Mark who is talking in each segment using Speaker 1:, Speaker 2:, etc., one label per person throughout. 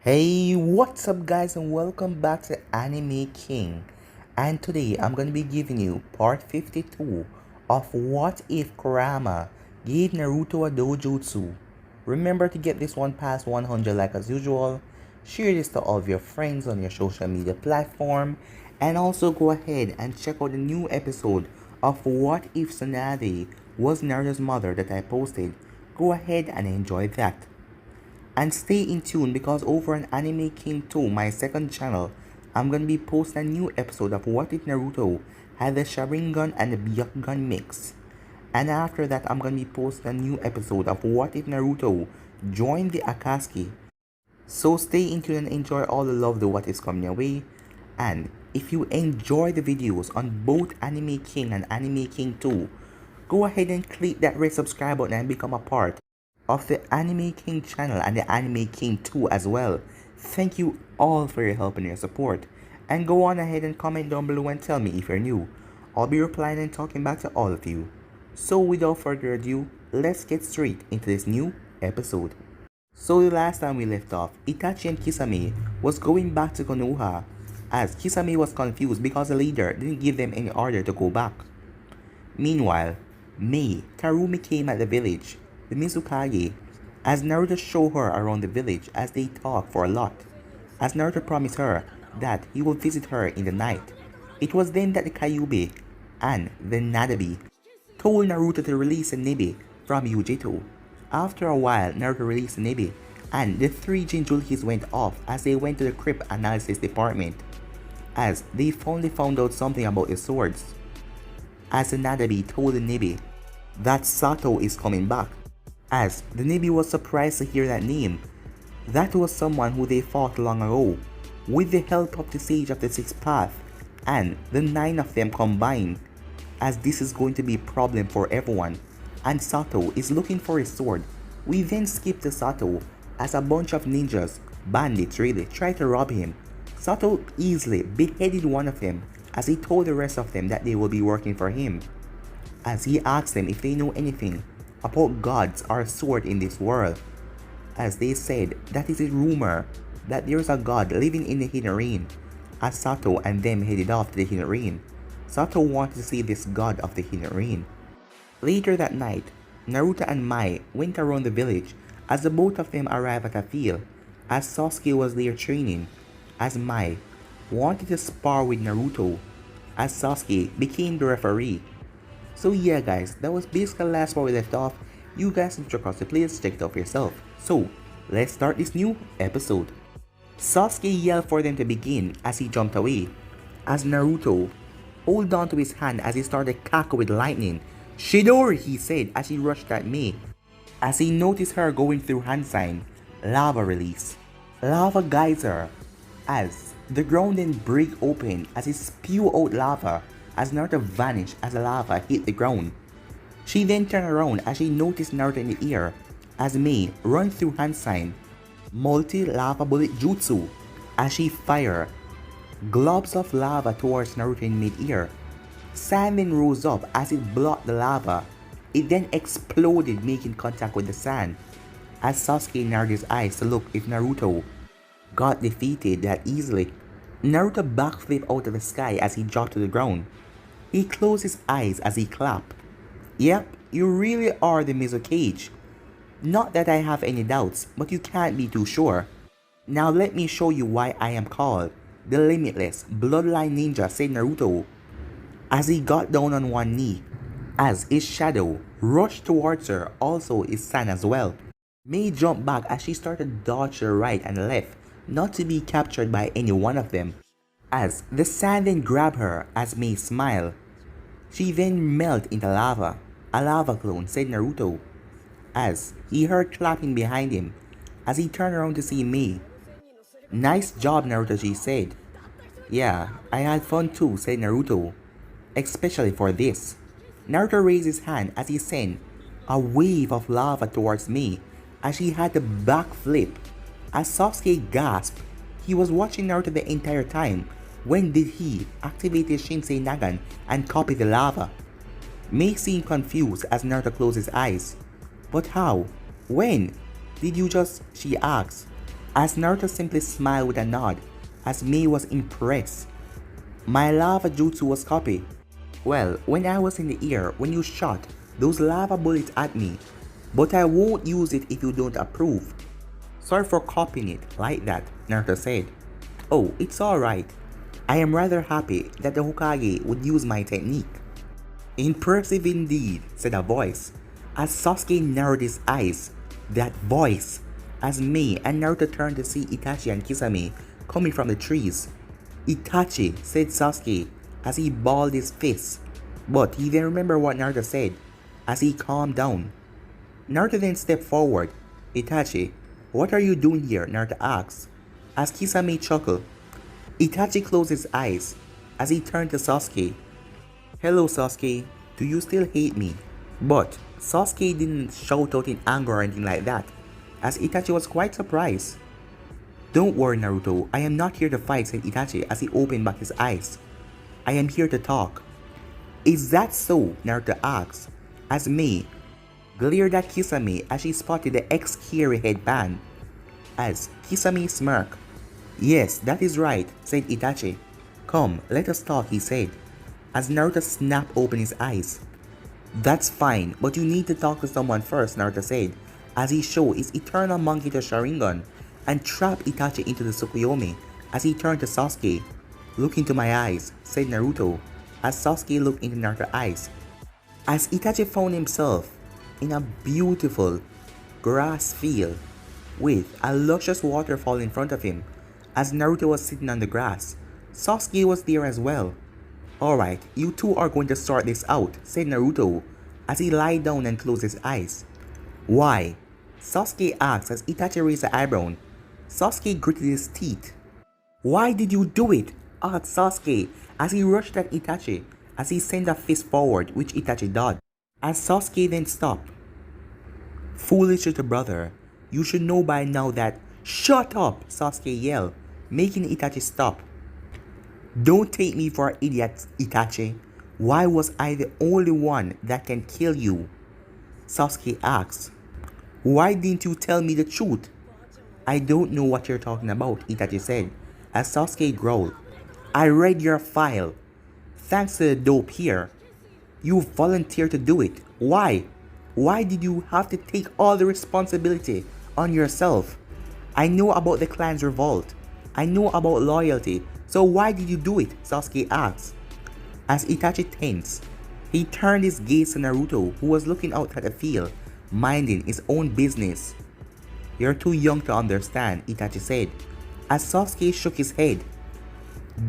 Speaker 1: Hey, what's up guys and welcome back to Anime King. And today I'm going to be giving you part 52 of What If Kurama gave Naruto a dojutsu. Remember to get this one past 100 like as usual. Share this to all of your friends on your social media platform. And also go ahead and check out the new episode of What If Tsunade was Naruto's mother that I posted. Go ahead and enjoy that. And stay in tune because over on Anime King 2, my second channel, I'm gonna be posting a new episode of What If Naruto had the Sharingan and the Byakugan mix. And after that, I'm gonna be posting a new episode of What If Naruto joined the Akatsuki. So stay in tune and enjoy all the love the what is coming your way. And if you enjoy the videos on both Anime King and Anime King 2, go ahead and click that red subscribe button and become a part of the Anime King channel and the Anime King 2 as well. Thank you all for your help and your support. And go on ahead and comment down below and tell me if you're new. I'll be replying and talking back to all of you. So without further ado, let's get straight into this new episode. So the last time we left off, Itachi and Kisame was going back to Konoha as Kisame was confused because the leader didn't give them any order to go back. Meanwhile, Mei, Tarumi came at the village, the Mizukage, as Naruto showed her around the village as they talked for a lot, as Naruto promised her that he will visit her in the night. It was then that the Kyuubi and the Nadabi told Naruto to release the Nibi from Yujito. After a while, Naruto released the Nibi, and the three Jinchurikis went off as they went to the crypt analysis department, as they finally found out something about the swords. As the Nadabi told the Nibi that Sato is coming back, as the Nibi was surprised to hear that name. That was someone who they fought long ago, with the help of the Sage of the Sixth Path, and the 9 of them combined, as this is going to be a problem for everyone, and Sato is looking for his sword. We then skip to Sato, as a bunch of ninjas, bandits really, try to rob him. Sato easily beheaded one of them, as he told the rest of them that they will be working for him, as he asked them if they know anything about gods or a sword in this world, as they said that is a rumor that there is a god living in the Hidden Rain, as Sato and them headed off to the Hidden Rain. Sato wanted to see this god of the Hidden Rain. Later that night, Naruto and Mei went around the village as the both of them arrived at a field, as Sasuke was there training, as Mei wanted to spar with Naruto, as Sasuke became the referee. So yeah guys, that was basically the last part we left off. You guys can check out the playlist, check it out for yourself. So, let's start this new episode. Sasuke yelled for them to begin as he jumped away, as Naruto held on to his hand as he started cackle with lightning. "Shidori," he said as he rushed at Mei, as he noticed her going through hand sign. Lava release. Lava geyser, as the ground then break open as he spew out lava, as Naruto vanished as the lava hit the ground. She then turned around as she noticed Naruto in the air, as Mei run through hand sign multi-lava bullet jutsu, as she fired globs of lava towards Naruto in mid-air. Sand then rose up as it blocked the lava. It then exploded, making contact with the sand, as Sasuke narrowed his eyes to look if Naruto got defeated that easily. Naruto backflipped out of the sky as he dropped to the ground. He closed his eyes as he clapped. "Yep, you really are the Mizukage. Not that I have any doubts, but you can't be too sure. Now let me show you why I am called the Limitless Bloodline Ninja," said Naruto, as he got down on one knee, as his shadow rushed towards her, also his son as well. Mei jumped back as she started to dodge to the right and left, not to be captured by any one of them, as the sand then grabbed her as Mei smiled. She then melted into lava, a lava clone, said Naruto, as he heard clapping behind him, as he turned around to see Mei. "Nice job, Naruto," she said. "Yeah, I had fun too," said Naruto, "especially for this." Naruto raised his hand as he sent a wave of lava towards Mei, as she had to backflip. As Sasuke gasped, he was watching Naruto the entire time. When did he activate his Shinsei Nagan and copy the lava? Mei seemed confused as Naruto closed his eyes. "But how? When? Did you just?" she asked, as Naruto simply smiled with a nod, as Mei was impressed. My lava jutsu was copied. Well, when I was in the air, when you shot those lava bullets at me, but I won't use it if you don't approve. Sorry for copying it like that, Naruto said. Oh, it's alright. I am rather happy that the Hokage would use my technique. Impressive indeed, said a voice, as Sasuke narrowed his eyes. That voice, as Mei and Naruto turned to see Itachi and Kisame coming from the trees. Itachi, said Sasuke, as he balled his fists, but he didn't remember what Naruto said, as he calmed down. Naruto then stepped forward. Itachi, what are you doing here? Naruto asked, as Kisame chuckled. Itachi closed his eyes, as he turned to Sasuke. Hello Sasuke, do you still hate me? But Sasuke didn't shout out in anger or anything like that, as Itachi was quite surprised. Don't worry Naruto, I am not here to fight, said Itachi as he opened back his eyes. I am here to talk. Is that so? Naruto asked, as Mei glared at Kisame as she spotted the ex-Kiri headband. As Kisame smirked. Yes, that is right, said Itachi. Come, let us talk, he said, as Naruto snapped open his eyes. That's fine, but you need to talk to someone first, Naruto said, as he showed his eternal monkey to Sharingan and trapped Itachi into the Tsukuyomi as he turned to Sasuke. Look into my eyes, said Naruto, as Sasuke looked into Naruto's eyes. As Itachi found himself in a beautiful grass field with a luscious waterfall in front of him, as Naruto was sitting on the grass, Sasuke was there as well. Alright, you two are going to sort this out, said Naruto, as he lied down and closed his eyes. Why? Sasuke asked as Itachi raised an eyebrow. Sasuke gritted his teeth. Why did you do it? Asked Sasuke as he rushed at Itachi as he sent a fist forward, which Itachi dodged. As Sasuke then stopped. Foolish little brother, you should know by now that— Shut up! Sasuke yelled, making Itachi stop. Don't take me for an idiot, Itachi. Why was I the only one that can kill you? Sasuke asked. Why didn't you tell me the truth? I don't know what you're talking about, Itachi said, as Sasuke growled. I read your file. Thanks to the dope here. You volunteered to do it. Why? Why did you have to take all the responsibility on yourself? I know about the clan's revolt. I know about loyalty. So why did you do it? Sasuke asked. As Itachi tensed, he turned his gaze to Naruto, who was looking out at the field, minding his own business. You're too young to understand, Itachi said, as Sasuke shook his head.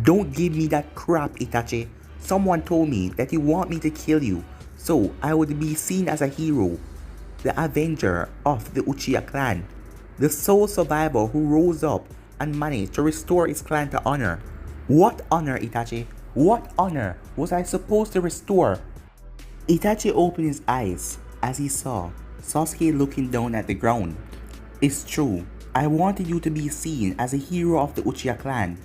Speaker 1: Don't give me that crap, Itachi. Someone told me that you want me to kill you, so I would be seen as a hero, the avenger of the Uchiha clan, the sole survivor who rose up and managed to restore his clan to honor. What honor, Itachi? What honor was I supposed to restore? Itachi opened his eyes as he saw Sasuke looking down at the ground. It's true, I wanted you to be seen as a hero of the Uchiha clan.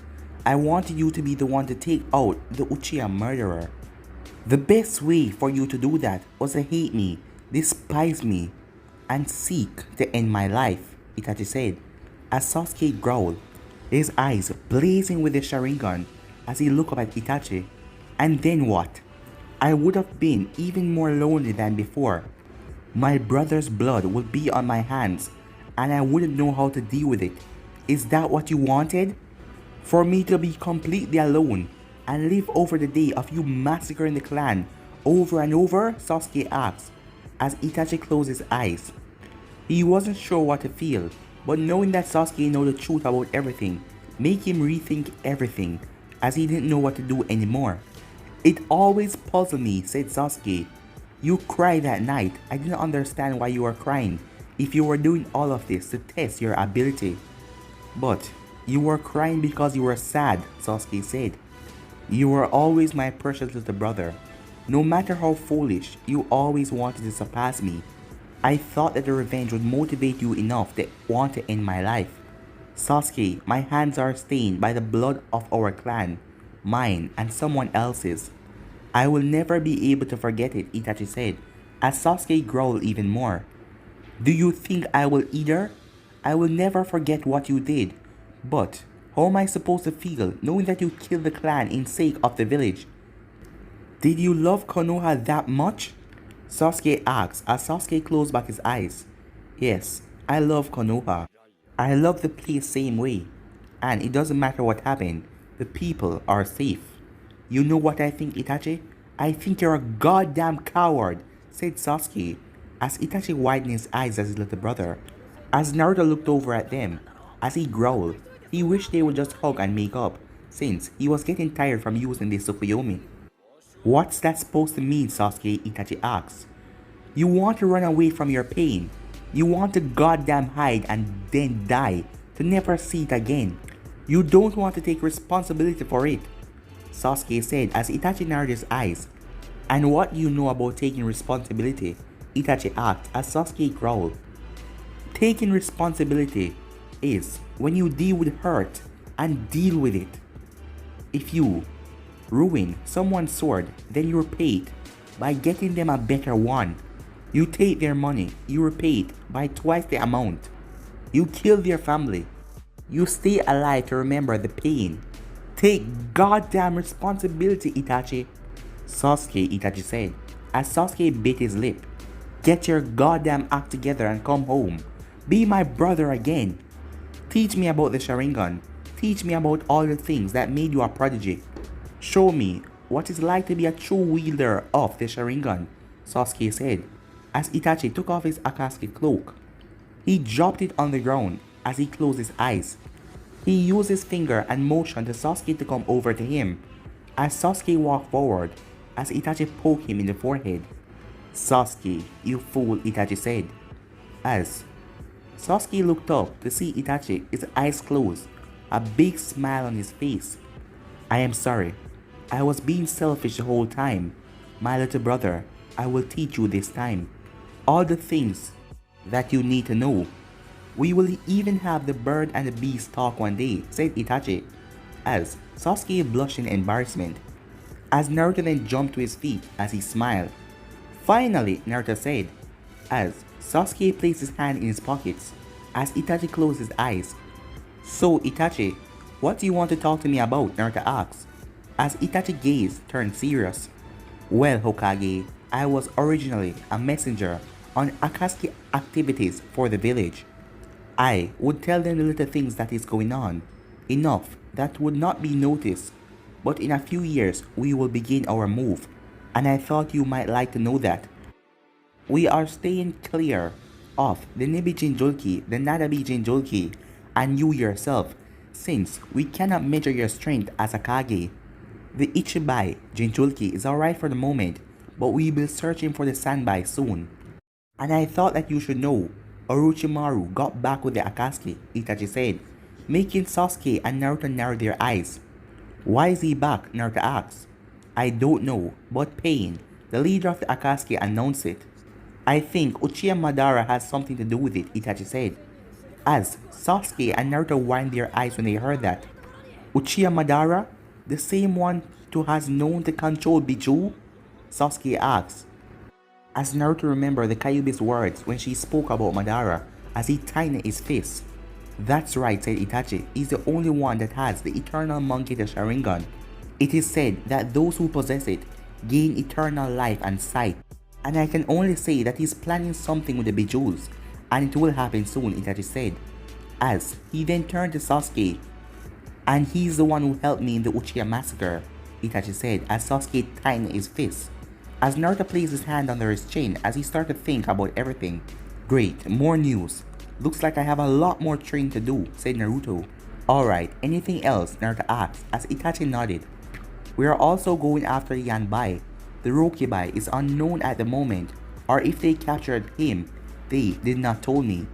Speaker 1: I wanted you to be the one to take out the Uchiha murderer. The best way for you to do that was to hate me, despise me, and seek to end my life, Itachi said, as Sasuke growled, his eyes blazing with the Sharingan as he looked up at Itachi. And then what? I would have been even more lonely than before. My brother's blood would be on my hands, and I wouldn't know how to deal with it. Is that what you wanted? For me to be completely alone and live over the day of you massacring the clan over and over? Sasuke asked, as Itachi closed his eyes. He wasn't sure what to feel, but knowing that Sasuke knew the truth about everything made him rethink everything, as he didn't know what to do anymore. It always puzzled me, said Sasuke. You cried that night. I didn't understand why you were crying if you were doing all of this to test your ability. But you were crying because you were sad, Sasuke said. You were always my precious little brother. No matter how foolish, you always wanted to surpass me. I thought that the revenge would motivate you enough to want to end my life. Sasuke, my hands are stained by the blood of our clan, mine and someone else's. I will never be able to forget it, Itachi said, as Sasuke growled even more. Do you think I will either? I will never forget what you did. But how am I supposed to feel knowing that you killed the clan in sake of the village? Did you love Konoha that much? Sasuke asks as Sasuke closed back his eyes. Yes, I love Konoha. I love the place same way. And it doesn't matter what happened, the people are safe. You know what I think, Itachi? I think you're a goddamn coward, said Sasuke, as Itachi widened his eyes at his little brother. As Naruto looked over at them, as he growled, he wished they would just hug and make up, since he was getting tired from using the Tsukuyomi. What's that supposed to mean, Sasuke? Itachi asks. You want to run away from your pain. You want to goddamn hide and then die, to never see it again. You don't want to take responsibility for it, Sasuke said as Itachi narrowed his eyes. And what do you know about taking responsibility? Itachi asked as Sasuke growled. Taking responsibility is when you deal with hurt and deal with it. If you ruin someone's sword, then you repay it by getting them a better one. You take their money, you repay it by twice the amount. You kill their family. You stay alive to remember the pain. Take goddamn responsibility, Itachi, Itachi said, as Sasuke bit his lip. Get your goddamn act together and come home. Be my brother again. Teach me about the Sharingan. Teach me about all the things that made you a prodigy. Show me what it's like to be a true wielder of the Sharingan, Sasuke said, as Itachi took off his Akatsuki cloak. He dropped it on the ground as he closed his eyes. He used his finger and motioned to Sasuke to come over to him, as Sasuke walked forward, as Itachi poked him in the forehead. Sasuke, you fool, Itachi said, as Sasuke looked up to see Itachi, his eyes closed, a big smile on his face. I am sorry. I was being selfish the whole time. My little brother, I will teach you this time all the things that you need to know. We will even have the bird and the beast talk one day, said Itachi, as Sasuke blushed in embarrassment, as Naruto then jumped to his feet as he smiled. Finally, Naruto said, as Sasuke placed his hand in his pockets, as Itachi closed his eyes. So Itachi, what do you want to talk to me about? Naruto asked, as Itachi's gaze turned serious. Well, Hokage, I was originally a messenger on Akatsuki activities for the village. I would tell them the little things that is going on, enough that would not be noticed, but in a few years we will begin our move, and I thought you might like to know that. We are staying clear of the Nibi Jinjulki, the Nadabi Jinjulki, and you yourself, since we cannot measure your strength as a Kage. The Ichibai Jinjulki is alright for the moment, but we will be searching for the Sanbai soon. And I thought that you should know, Orochimaru got back with the Akatsuki, Itachi said, making Sasuke and Naruto narrow their eyes. Why is he back? Naruto asked. I don't know, but Pain, the leader of the Akatsuki, announced it. I think Uchiha Madara has something to do with it, Itachi said, as Sasuke and Naruto widened their eyes when they heard that. Uchiha Madara? The same one who has known to control Biju? Sasuke asked, as Naruto remembered the Kyuubi's words when she spoke about Madara as he tightened his fist. That's right, said Itachi, he's the only one that has the eternal Mangekyo Sharingan. It is said that those who possess it gain eternal life and sight, and I can only say that he's planning something with the Bijus, and it will happen soon, Itachi said, as he then turned to Sasuke. And he's the one who helped me in the Uchiha massacre, Itachi said as Sasuke tightened his fist, as Naruto placed his hand under his chin as he started to think about everything. Great, more news. Looks like I have a lot more training to do, said Naruto. Alright, anything else? Naruto asked as Itachi nodded. We are also going after Yanbai. The Rokibai is unknown at the moment, or if they captured him, they did not tell me.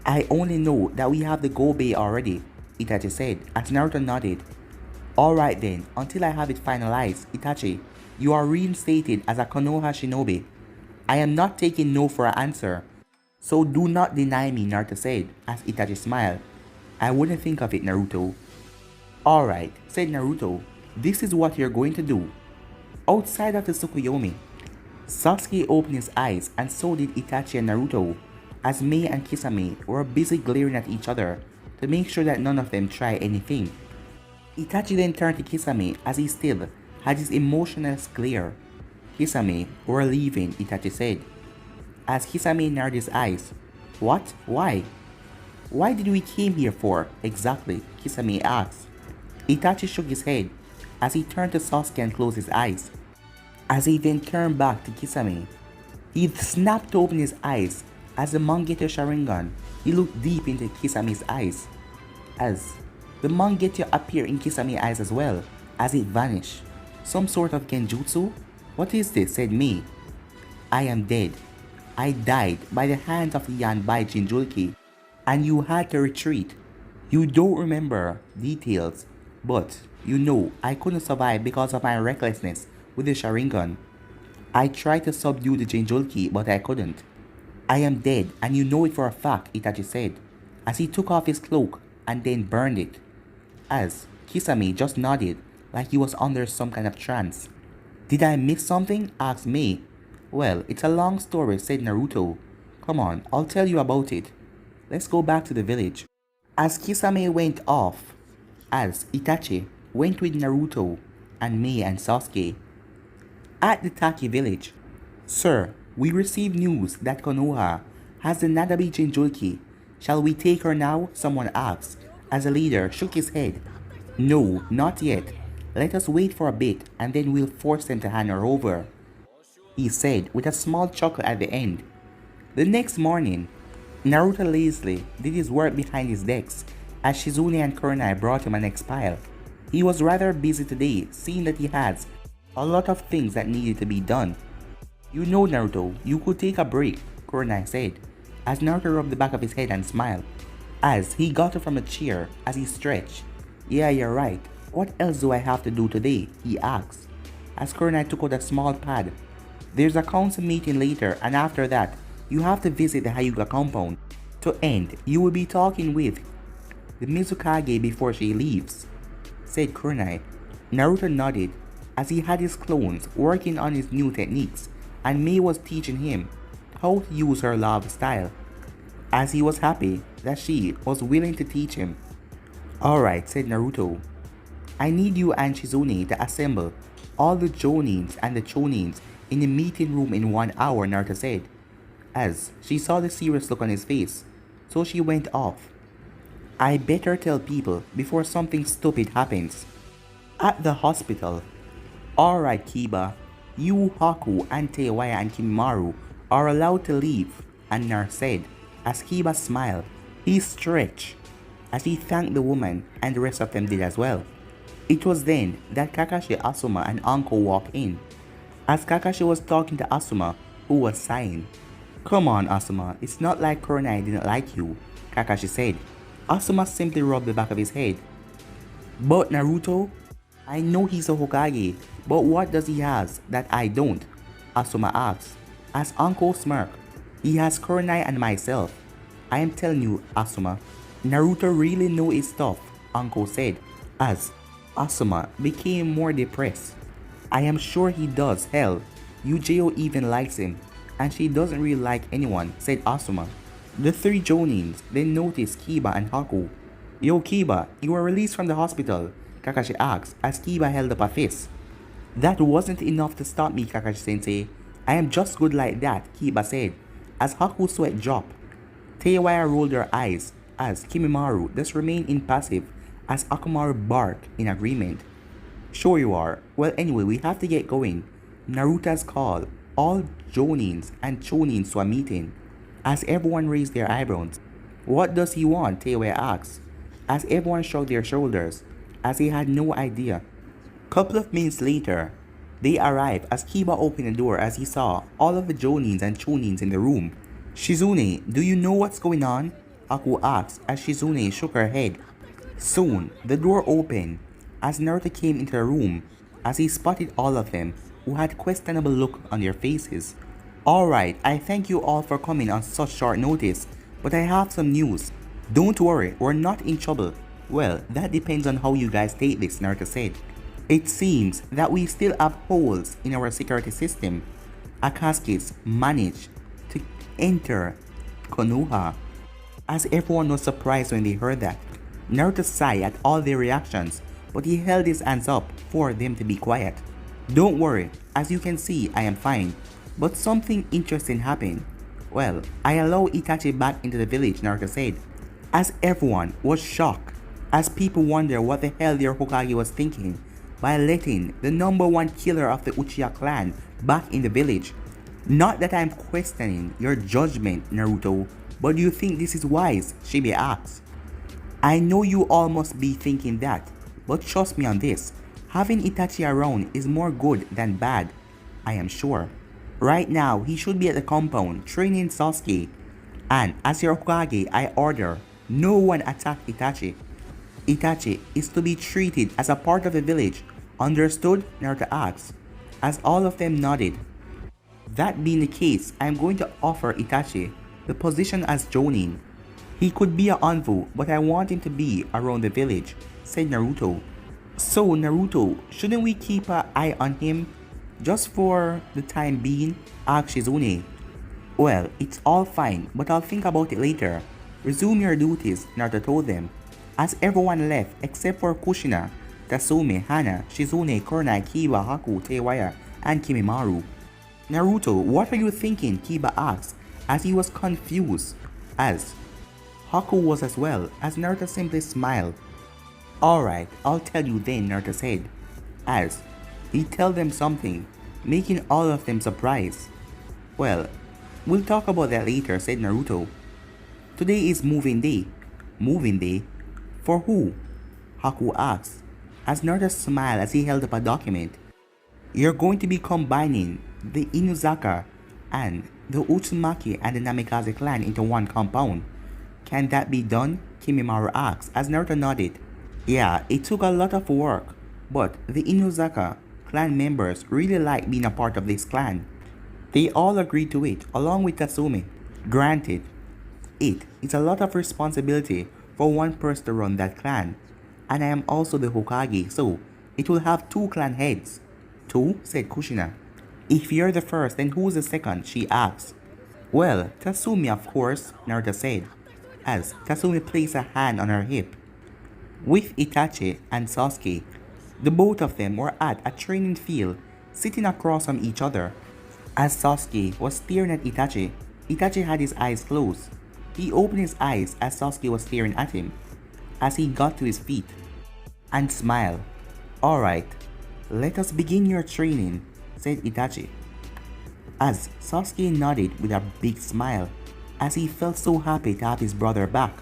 Speaker 1: I only know that we have the Gobei already, Itachi said as Naruto nodded. Alright then, until I have it finalized, Itachi, you are reinstated as a Konoha shinobi. I am not taking no for an answer, so do not deny me, Naruto said as Itachi smiled. I wouldn't think of it, Naruto. Alright, said Naruto, this is what you're going to do. Outside of the Tsukuyomi, Sasuke opened his eyes and so did Itachi and Naruto, as Mei and Kisame were busy glaring at each other to make sure that none of them try anything. Itachi then turned to Kisame as he still had his emotionless glare. "Kisame, we're leaving," Itachi said. As Kisame narrowed his eyes. "What? Why? Why did we came here for, exactly?" Kisame asked. Itachi shook his head as he turned to Sasuke and closed his eyes. As he then turned back to Kisame, he snapped open his eyes as the Mangekyou Sharingan. He looked deep into Kisame's eyes as the Mangekyou appeared in Kisame's eyes as well as it vanished. "Some sort of genjutsu? What is this?" said Mei. "I am dead. I died by the hands of the Yanbai Jinchuriki, and you had to retreat. You don't remember details, but you know I couldn't survive because of my recklessness with the Sharingan. I tried to subdue the Jinchuriki, but I couldn't. I am dead, and you know it for a fact," Itachi said, as he took off his cloak and then burned it. As Kisame just nodded like he was under some kind of trance. "Did I miss something?" asked Mei. "Well, it's a long story," said Naruto. "Come on, I'll tell you about it. Let's go back to the village." As Kisame went off, as Itachi went with Naruto and Mei and Sasuke. At the Taki village, "Sir, we received news that Konoha has the Nadabi Jinchuriki. Shall we take her now?" someone asked, as the leader shook his head. "No, not yet. Let us wait for a bit and then we'll force them to hand her over," he said with a small chuckle at the end. The next morning, Naruto lazily did his work behind his desk as Shizune and Kurenai brought him an next pile. He was rather busy today, seeing that he has a lot of things that needed to be done. "You know, Naruto, you could take a break," Kurenai said, as Naruto rubbed the back of his head and smiled, as he got up from a chair as he stretched. "Yeah, you're right. What else do I have to do today?" he asked, as Kurenai took out a small pad. "There's a council meeting later, and after that, you have to visit the Hyuga compound. To end, you will be talking with the Mizukage before she leaves," said Kurenai. Naruto nodded as he had his clones working on his new techniques, and Mei was teaching him how to use her love style, as he was happy that she was willing to teach him. "Alright," said Naruto. "I need you and Shizune to assemble all the Jonins and the Chonins in the meeting room in 1 hour," Naruto said, as she saw the serious look on his face, so she went off. "I better tell people before something stupid happens." At the hospital, "Alright, Kiba, you, Haku, and Teiwaya and Kimimaru are allowed to leave," Anar said, as Kiba smiled. He stretched as he thanked the woman, and the rest of them did as well. It was then that Kakashi, Asuma, and Anko walked in, as Kakashi was talking to Asuma, who was sighing. "Come on, Asuma, it's not like Kurenai didn't like you," Kakashi said. Asuma simply rubbed the back of his head. "But Naruto? I know he's a Hokage, but what does he has that I don't?" Asuma asked, as Anko smirked. "He has Kurenai and myself. I am telling you, Asuma, Naruto really know his stuff," Anko said, as Asuma became more depressed. "I am sure he does. Hell, Yujiro even likes him, and she doesn't really like anyone," said Asuma. The three Jonins then noticed Kiba and Haku. "Yo, Kiba, you were released from the hospital," Kakashi asked, as Kiba held up a fist. "That wasn't enough to stop me, Kakashi-sensei. I am just good like that," Kiba said, as Haku's sweat dropped. Teiwaya rolled her eyes, as Kimimaru just remained impassive, as Akamaru barked in agreement. "Sure you are. Well, anyway, we have to get going. Naruto's called all Jonins and Chonins to a meeting," as everyone raised their eyebrows. "What does he want?" Teiwaya asked, as everyone shrugged their shoulders, as they had no idea. Couple of minutes later, they arrived as Kiba opened the door as he saw all of the Jonins and Chonins in the room. "Shizune, do you know what's going on?" Aku asked, as Shizune shook her head. Soon, the door opened as Naruto came into the room, as he spotted all of them, who had questionable look on their faces. "Alright, I thank you all for coming on such short notice, but I have some news. Don't worry, we're not in trouble." "Well, that depends on how you guys take this," Naruto said. "It seems that we still have holes in our security system. Akatsuki's managed to enter Konoha. As everyone was surprised when they heard that. Naruto sighed at all their reactions, but he held his hands up for them to be quiet. Don't worry, as you can see I am fine, but something interesting happened. Well, I allow Itachi back into the village, Naruto said, as everyone was shocked, as people wonder what the hell their Hokage was thinking by letting the #1 killer of the Uchiha clan back in the village. Not that I'm questioning your judgment, Naruto, but do you think this is wise? Shibe asks. I know you all must be thinking that, but trust me on this, having Itachi around is more good than bad, I am sure. Right now, he should be at the compound training Sasuke, and as your Hokage, I order no one attack Itachi. Itachi is to be treated as a part of the village, understood? Naruto asks, as all of them nodded. That being the case, I am going to offer Itachi the position as Jonin. He could be a Anvu, but I want him to be around the village, said Naruto. So Naruto, shouldn't we keep an eye on him? Just for the time being, asked Shizune. Well, it's all fine, but I'll think about it later. Resume your duties, Naruto told them. As everyone left except for Kushina, Tasume, Hana, Shizune, Kurenai, Kiba, Haku, Teiwaya, and Kimimaru. Naruto, what are you thinking? Kiba asked, as he was confused, as Haku was as well, as Naruto simply smiled. Alright, I'll tell you then, Naruto said, as he tell them something, making all of them surprised. Well, we'll talk about that later, said Naruto. Today is moving day. Moving day? For who? Haku asked, as Naruto smiled as he held up a document. You're going to be combining the Inuzaka and the Utsumaki and the Namikaze clan into one compound. Can that be done? Kimimaru asked as Naruto nodded. Yeah, it took a lot of work, but the Inuzaka clan members really like being a part of this clan. They all agreed to it, along with Tatsumi. Granted, it is a lot of responsibility for one person to run that clan, and I am also the Hokage, so it will have 2 clan heads. 2? Said Kushina. If you're the first, then who's the second? She asked. Well, Tatsumi of course, Naruto said, as Tatsumi placed a hand on her hip. With Itachi and Sasuke, the both of them were at a training field, sitting across from each other. As Sasuke was staring at Itachi, Itachi had his eyes closed. He opened his eyes as Sasuke was staring at him, as he got to his feet, and smiled. Alright, let us begin your training, said Itachi, as Sasuke nodded with a big smile, as he felt so happy to have his brother back.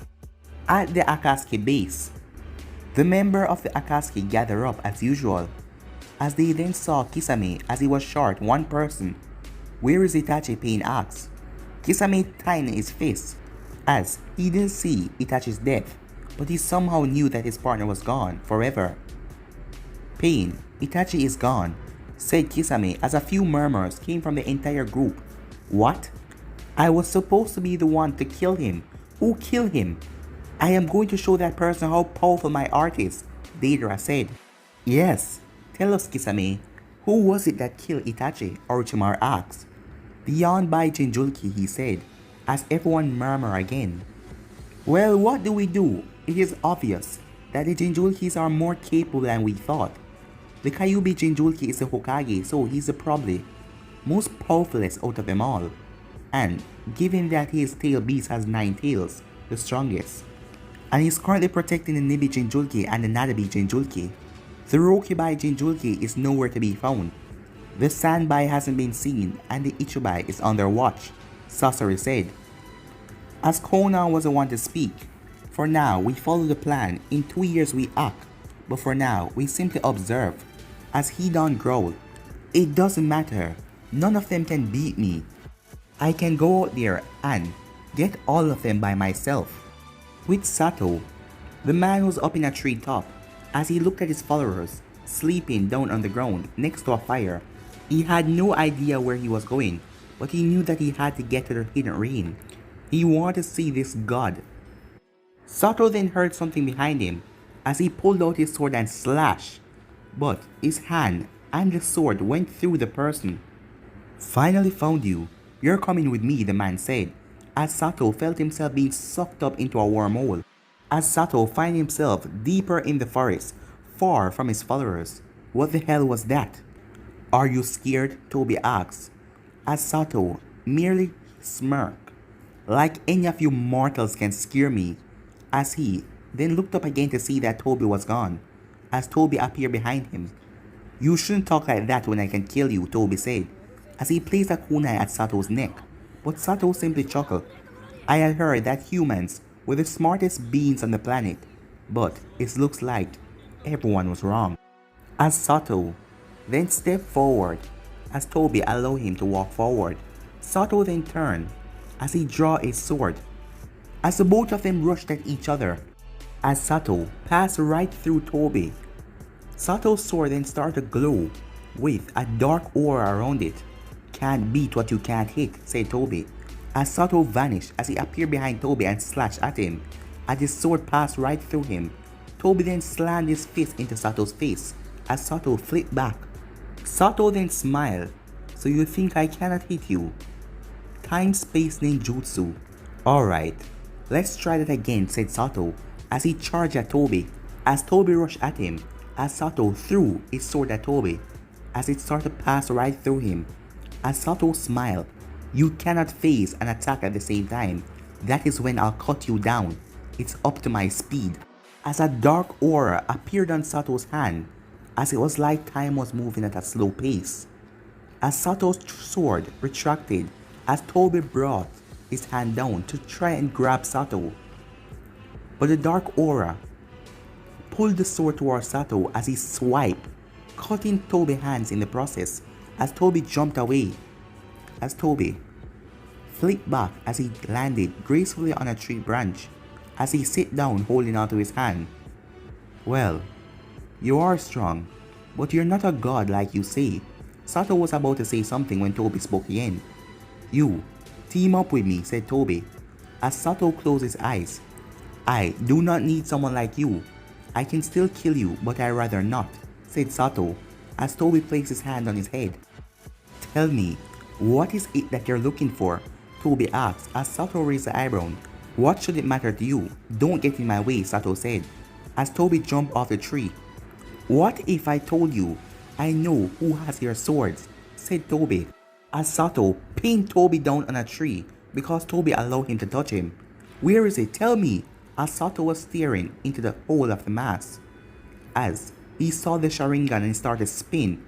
Speaker 1: At the Akatsuki base, the member of the Akatsuki gathered up as usual, as they then saw Kisame as he was short one person. Where is Itachi? Pain asked. Kisame tightened his face, as he didn't see Itachi's death, but he somehow knew that his partner was gone forever. Pain, Itachi is gone, said Kisame as a few murmurs came from the entire group. What? I was supposed to be the one to kill him. Who killed him? I am going to show that person how powerful my art is, Deidara said. Yes, tell us, Kisame. Who was it that killed Itachi? Orochimaru asked. Beyond by Jinchuriki, he said, as everyone murmured again. Well, what do we do? It is obvious that the Jinchurikis are more capable than we thought. The Kyuubi Jinchuriki is the Hokage, so he's the probably most powerfulest out of them all. And given that his tail beast has 9 tails, the strongest. And he's currently protecting the Nibi Jinchuriki and the Nadabi Jinchuriki. The Rokibai Jinchuriki is nowhere to be found. The Sanbai hasn't been seen and the Ichibai is under watch, Sasori said. As Konan was the one to speak, for now we follow the plan, in 2 years we act, but for now we simply observe. As Hidan growled, it doesn't matter, none of them can beat me. I can go out there and get all of them by myself. With Sato, the man was up in a tree top, as he looked at his followers, sleeping down on the ground next to a fire. He had no idea where he was going, but he knew that he had to get to the hidden rain. He wanted to see this god. Sato then heard something behind him, as he pulled out his sword and slashed, but his hand and the sword went through the person. Finally found you. You're coming with me, the man said, as Sato felt himself being sucked up into a wormhole. As Sato found himself deeper in the forest, far from his followers. What the hell was that? Are you scared? Tobi asked, as Sato merely smirked. Like any of you mortals can scare me, as he then looked up again to see that Tobi was gone, as Tobi appeared behind him. You shouldn't talk like that when I can kill you, Tobi said, as he placed a kunai at Sato's neck. But Sato simply chuckled. I had heard that humans were the smartest beings on the planet, but it looks like everyone was wrong. As Sato then stepped forward, as Tobi allowed him to walk forward, Sato then turned as he drew a sword. As the both of them rushed at each other, as Sato passed right through Tobi, Sato's sword then started to glow with a dark aura around it. Can't beat what you can't hit, said Tobi, as Sato vanished as he appeared behind Tobi and slashed at him. As his sword passed right through him, Tobi then slammed his fist into Sato's face as Sato flipped back. Sato then smiled. So you think I cannot hit you? Time-space ninjutsu. Alright, let's try that again, said Sato as he charged at Tobi. As Tobi rushed at him, as Sato threw his sword at Tobi, as it started to pass right through him. As Sato smiled, you cannot face an attack at the same time. That is when I'll cut you down. It's up to my speed. As a dark aura appeared on Sato's hand, as it was like time was moving at a slow pace. As Sato's sword retracted, as Tobi brought his hand down to try and grab Sato. But the dark aura pulled the sword towards Sato as he swiped, cutting Tobi's hands in the process, as Tobi jumped away. As Tobi flipped back as he landed gracefully on a tree branch, as he sat down holding onto his hand. Well, you are strong, but you're not a god like you say. Sato was about to say something when Tobi spoke again. You, team up with me, said Tobi, as Sato closed his eyes. I do not need someone like you. I can still kill you, but I rather not, said Sato, as Tobi placed his hand on his head. Tell me, what is it that you're looking for? Tobi asked as Sato raised the eyebrow. What should it matter to you? Don't get in my way, Sato said, as Tobi jumped off the tree. What if I told you I know who has your swords? Said Tobi, as Sato pinned Tobi down on a tree because Tobi allowed him to touch him. Where is it? Tell me, as Sato was staring into the hole of the mask. As he saw the Sharingan and started to spin,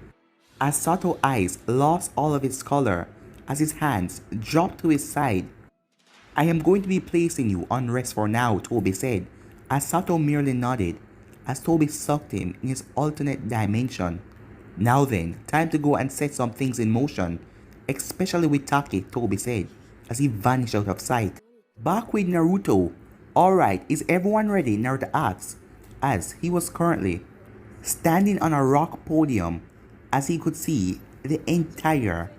Speaker 1: as Sato's eyes lost all of its color, as his hands dropped to his side. I am going to be placing you on rest for now, Tobi said, as Sato merely nodded, as Tobi sucked him in his alternate dimension. Now then, time to go and set some things in motion, especially with Taki, Tobi said, as he vanished out of sight. Back with Naruto. Alright, is everyone ready? Naruto asked, as he was currently standing on a rock podium, as he could see the entire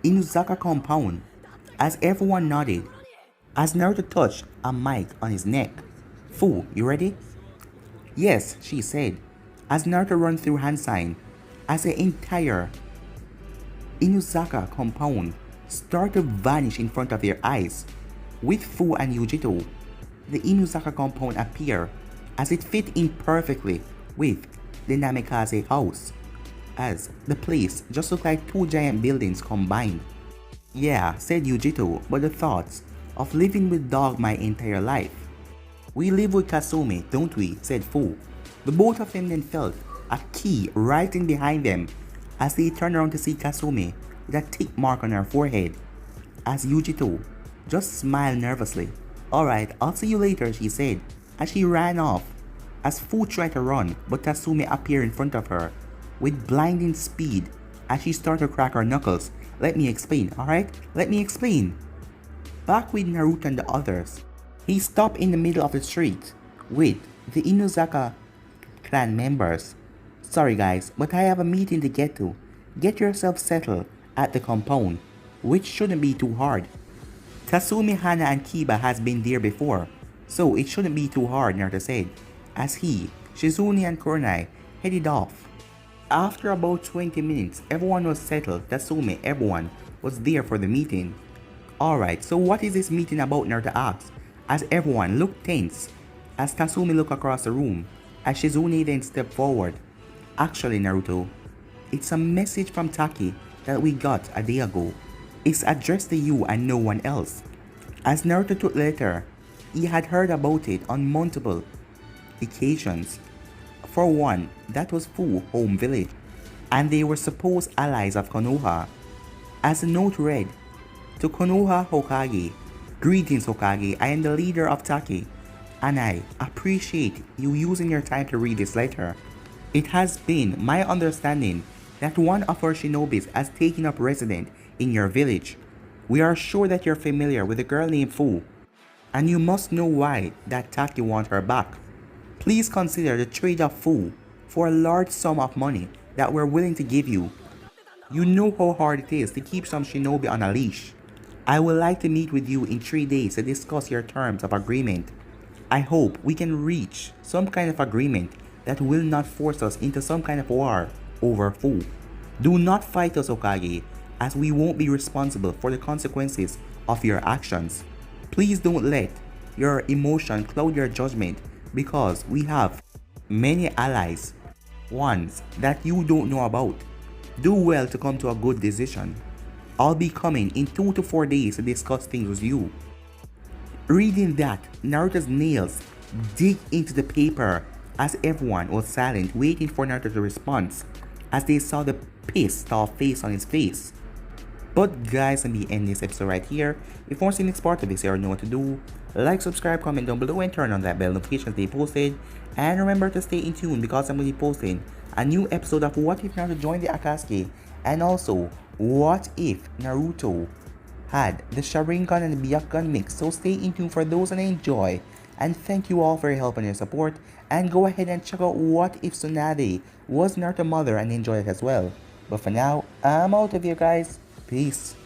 Speaker 1: Inuzaka compound, as everyone nodded, as Naruto touched a mic on his neck. Fu, you ready? Yes, she said, as Naruto ran through hand sign, as the entire Inuzaka compound started to vanish in front of their eyes. With Fu and Yujito, the Inuzaka compound appeared as it fit in perfectly with the Namikaze house, as the place just looked like two giant buildings combined. Yeah, said Yujito, but the thoughts of living with dog my entire life. We live with Kasumi, don't we? Said Fu. The both of them then felt a key right in behind them as they turned around to see Kasumi with a tick mark on her forehead, as Yujito just smiled nervously. Alright, I'll see you later, she said, as she ran off, as Fu tried to run, but Kasumi appeared in front of her with blinding speed as she started to crack her knuckles. Let me explain, alright? Let me explain. Back with Naruto and the others, he stopped in the middle of the street with the Inuzaka clan members. Sorry guys, but I have a meeting to get to. Get yourself settled at the compound, which shouldn't be too hard. Kasumi, Hana and Kiba has been there before, so it shouldn't be too hard, Naruto said, as he, Shizune and Kurenai headed off. After about 20 minutes, everyone was settled. Kasumi, everyone was there for the meeting. Alright, so what is this meeting about, Naruto asks, as everyone looked tense, as Kasumi looked across the room, as Shizune then stepped forward. Actually, Naruto, it's a message from Taki that we got a day ago. It's addressed to you and no one else. As Naruto took the letter, he had heard about it on multiple occasions. For one, that was Fu home village, and they were supposed allies of Konoha. As the note read, to Konoha Hokage, greetings Hokage, I am the leader of Taki, and I appreciate you using your time to read this letter. It has been my understanding that one of our shinobis has taken up residence in your village. We are sure that you're familiar with a girl named Fu, and you must know why that Taki wants her back. Please consider the trade of Fu for a large sum of money that we're willing to give you. You know how hard it is to keep some shinobi on a leash. I would like to meet with you in 3 days to discuss your terms of agreement. I hope we can reach some kind of agreement that will not force us into some kind of war over Fu. Do not fight us, Hokage, as we won't be responsible for the consequences of your actions. Please don't let your emotion cloud your judgment, because we have many allies, ones that you don't know about. Do well to come to a good decision. I'll be coming in 2 to 4 days to discuss things with you. Reading that, Naruto's nails dig into the paper as everyone was silent, waiting for Naruto to respond as they saw the pissed off face on his face. But guys, let me end this episode right here. If you want to see the next part of this, you already know what to do. Like, subscribe, comment down below, and turn on that bell notification to be posted. And remember to stay in tune, because I'm going to be posting a new episode of What If Naruto Joined the Akatsuki, and also What If Naruto had the Sharingan and the Byakugan mix. So stay in tune for those and enjoy. And thank you all for your help and your support. And go ahead and check out What If Tsunade was Naruto's mother and enjoy it as well. But for now, I'm out of here, guys. Peace.